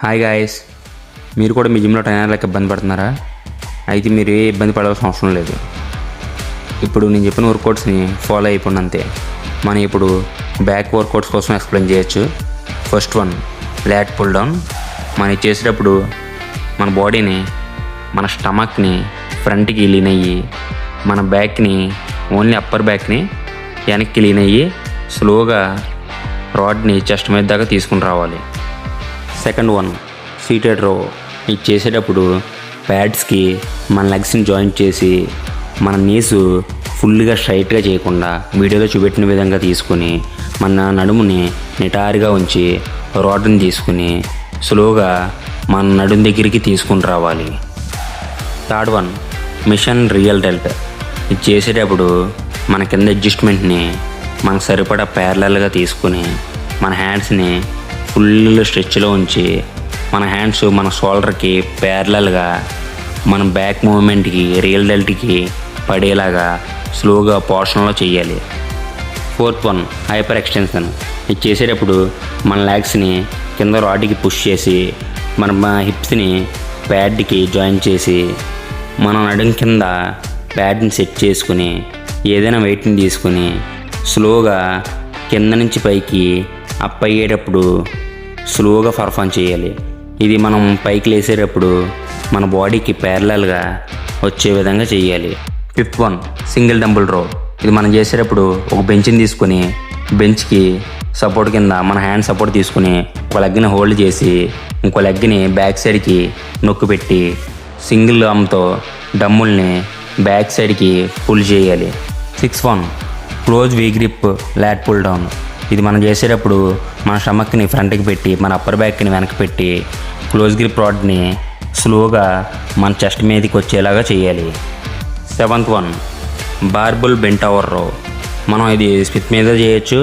Hi guys, మీరు కూడా మీ జిమ్లో ట్రైనర్ లెక్క ఇబ్బంది పడుతున్నారా? అయితే మీరు ఏ ఇబ్బంది పడాల్సిన అవసరం లేదు. ఇప్పుడు నేను చెప్పిన వర్కౌట్స్ని ఫాలో అయిపోండి అంతే. మనం ఇప్పుడు బ్యాక్ వర్కౌట్స్ కోసం ఎక్స్ప్లెయిన్ చేయొచ్చు. First one, lat pull down. మనం ఇది చేసేటప్పుడు మన బాడీని, మన స్టమక్ని ఫ్రంట్కి లీన్ అయ్యి, మన బ్యాక్ని, ఓన్లీ అప్పర్ బ్యాక్ని వెనక్కి లీన్ అయ్యి స్లోగా రాడ్ని చెస్ట్ మీద దాకా తీసుకుని రావాలి. సెకండ్ వన్, సీటెడ్ రో. ఇది చేసేటప్పుడు ప్యాడ్స్కి మన లెగ్స్ని జాయింట్ చేసి మన నీస్ ఫుల్గా స్ట్రైట్గా చేయకుండా వీడియోలో చూపెట్టిన విధంగా తీసుకుని మన నడుముని నిటారుగా ఉంచి రాడ్ని తీసుకుని స్లోగా మన నడుము దగ్గరికి తీసుకుని రావాలి. Third one, machine rear delt. ఇది చేసేటప్పుడు మన కింద అడ్జస్ట్మెంట్ని మనకు సరిపడా ప్యారలల్గా తీసుకుని మన హ్యాండ్స్ని ఫుల్ స్ట్రెచ్లో ఉంచి మన హ్యాండ్స్ మన షోల్డర్కి ప్యారలల్గా మన బ్యాక్ మూవ్మెంట్కి రియల్ డెల్ట్కి పడేలాగా స్లోగా పోర్షన్లో చేయాలి. Fourth one, hyper extension. ఇది చేసేటప్పుడు మన లెగ్స్ని కింద రాడ్కి పుష్ చేసి మన హిప్స్ని ప్యాడ్కి జాయిన్ చేసి మన నడుం కింద ప్యాడ్ని సెట్ చేసుకుని ఏదైనా వెయిట్ని తీసుకుని స్లోగా కింద నుంచి పైకి అప్ అయ్యేటప్పుడు స్లోగా పర్ఫామ్ చేయాలి. ఇది మనం పైకి లేసేటప్పుడు మన బాడీకి ప్యారలల్గా వచ్చే విధంగా చేయాలి. ఫిఫ్త్ వన్, సింగిల్ డంబుల్ రో. ఇది మనం చేసేటప్పుడు ఒక బెంచ్ని తీసుకుని బెంచ్కి సపోర్ట్ కింద మన హ్యాండ్ సపోర్ట్ తీసుకుని ఒక లెగ్ని హోల్డ్ చేసి ఇంకో లెగ్ని బ్యాక్ సైడ్కి నొక్కి పెట్టి సింగిల్ ఆర్మ్తో డంబుల్ని బ్యాక్ సైడ్కి పుల్ చేయాలి. Sixth one, close V grip lat pull down. ఇది మనం చేసేటప్పుడు మన స్టమక్ని ఫ్రంట్కి పెట్టి మన అప్పర్ బ్యాక్ని వెనక్కి పెట్టి క్లోజ్ గ్రిప్ రాడ్ని స్లోగా మన చెస్ట్ మీదకి వచ్చేలాగా చేయాలి. సెవెంత్ వన్, బార్బుల్ బెంట్ ఓవర్ రో. మనం ఇది స్మిత్ మీద చేయొచ్చు,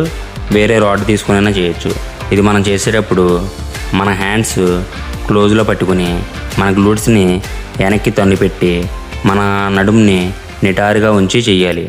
వేరే రాడ్ తీసుకునైనా చేయొచ్చు. ఇది మనం చేసేటప్పుడు మన హ్యాండ్స్ క్లోజ్లో పట్టుకుని మన గ్లూట్స్ని వెనక్కి తన్నిపెట్టి మన నడుముని నిటారుగా ఉంచి చేయాలి.